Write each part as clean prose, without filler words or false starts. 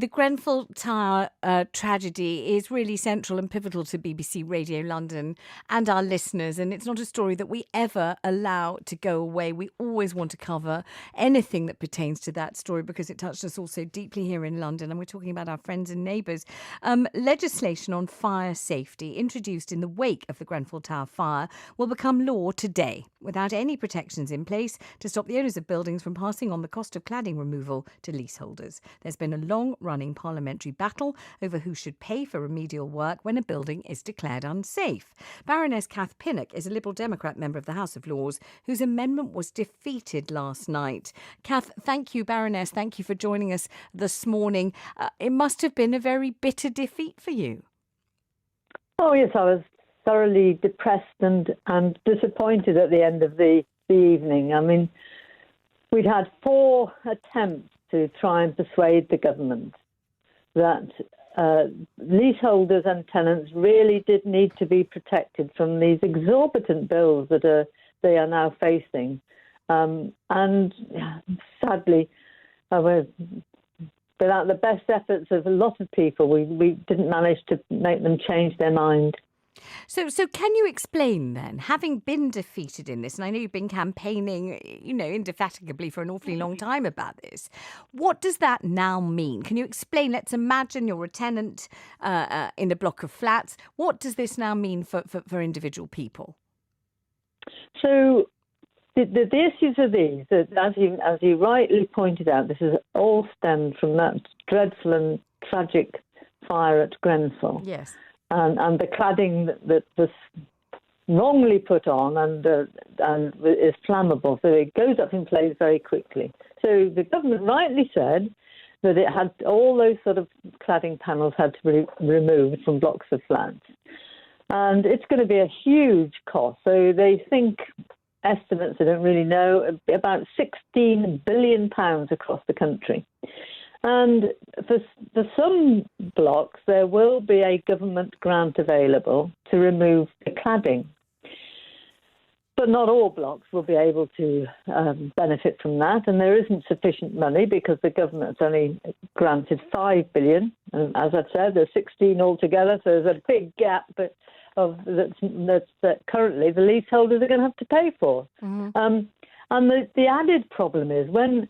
The Grenfell Tower tragedy is really central and pivotal to BBC Radio London and our listeners, and it's not a story that we ever allow to go away. We always want to cover anything that pertains to that story because it touched us all so deeply here in London, and we're talking about our friends and neighbours. Legislation on fire safety introduced in the wake of the Grenfell Tower fire will become law today, without any protections in place to stop the owners of buildings from passing on the cost of cladding removal to leaseholders. There's been a long-running parliamentary battle over who should pay for remedial work when a building is declared unsafe. Baroness Kath Pinnock is a Liberal Democrat member of the House of Lords whose amendment was defeated last night. Kath, thank you, Baroness. Thank you for joining us this morning. It must have been a very bitter defeat for you. Oh, yes, I was thoroughly depressed and disappointed at the end of the evening. I mean, we'd had 4 attempts to try and persuade the government that leaseholders and tenants really did need to be protected from these exorbitant bills that they are now facing. And sadly, without the best efforts of a lot of people, we didn't manage to make them change their mind. So can you explain then, having been defeated in this, and I know you've been campaigning, indefatigably for an awfully long time about this, what does that now mean? Can you explain? Let's imagine you're a tenant in a block of flats. What does this now mean for individual people? So the issues are these, that as you rightly pointed out, this is all stemmed from that dreadful and tragic fire at Grenfell. Yes. And the cladding that was wrongly put on and is flammable, so it goes up in flames very quickly. So the government rightly said that it had all those sort of cladding panels had to be removed from blocks of flats, and it's going to be a huge cost. So they think estimates, I don't really know, about £16 billion across the country. And for some blocks, there will be a government grant available to remove the cladding. But not all blocks will be able to benefit from that. And there isn't sufficient money because the government's only granted £5 billion. And as I've said, there's 16 altogether. So there's a big gap that currently the leaseholders are going to have to pay for. Mm-hmm. And the added problem is when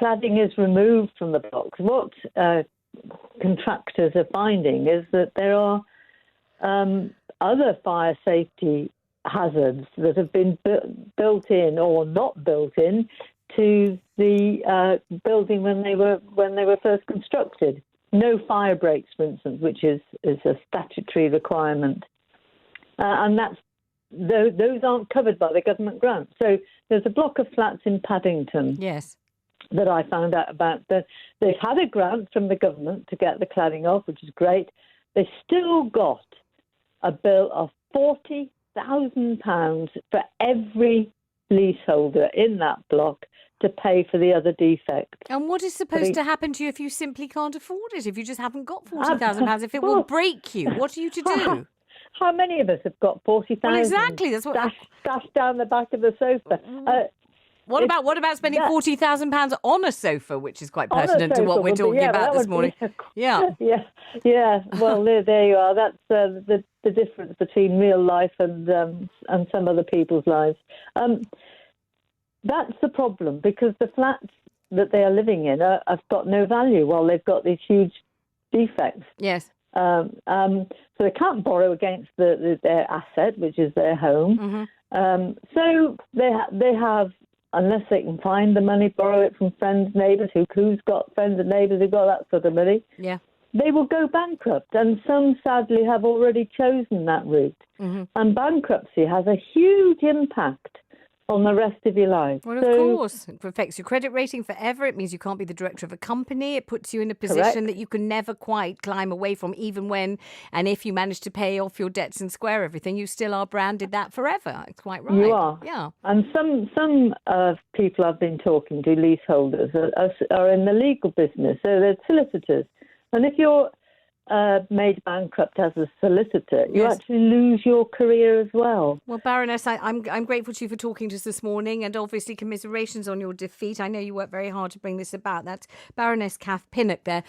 cladding is removed from the blocks, what contractors are finding is that there are other fire safety hazards that have been built in or not built in to the building when they were first constructed. No fire breaks, for instance, which is a statutory requirement, and those aren't covered by the government grant. So there's a block of flats in Paddington. Yes. That I found out about. They've had a grant from the government to get the cladding off, which is great. They still got a bill of £40,000 for every leaseholder in that block to pay for the other defects. And what is supposed to happen to you if you simply can't afford it, if you just haven't got £40,000, if it will break you? What are you to do? How many of us have got £40,000 well, exactly. That's what stashed down the back of the sofa? What about spending £40,000 on a sofa, which is quite pertinent to what we're talking about this morning? Yeah. Well, there you are. That's the difference between real life and some other people's lives. That's the problem, because the flats that they are living in have got no value while they've got these huge defects. Yes. So they can't borrow against their asset, which is their home. Mm-hmm. So they have, unless they can find the money, borrow it from friends, neighbours, who's got friends and neighbours who've got that sort of money, they will go bankrupt. And some, sadly, have already chosen that route. Mm-hmm. And bankruptcy has a huge impact on the rest of your life. Well, of course. It affects your credit rating forever. It means you can't be the director of a company. It puts you in a position that you can never quite climb away from, even when and if you manage to pay off your debts and square everything, you still are branded that forever. It's quite right. You are. Yeah. And some people I've been talking to, leaseholders, are in the legal business. So they're solicitors. And if you're made bankrupt as a solicitor, you actually lose your career as well. Well, Baroness, I'm grateful to you for talking to us this morning, and obviously commiserations on your defeat. I know you worked very hard to bring this about. That's Baroness Kath Pinnock there.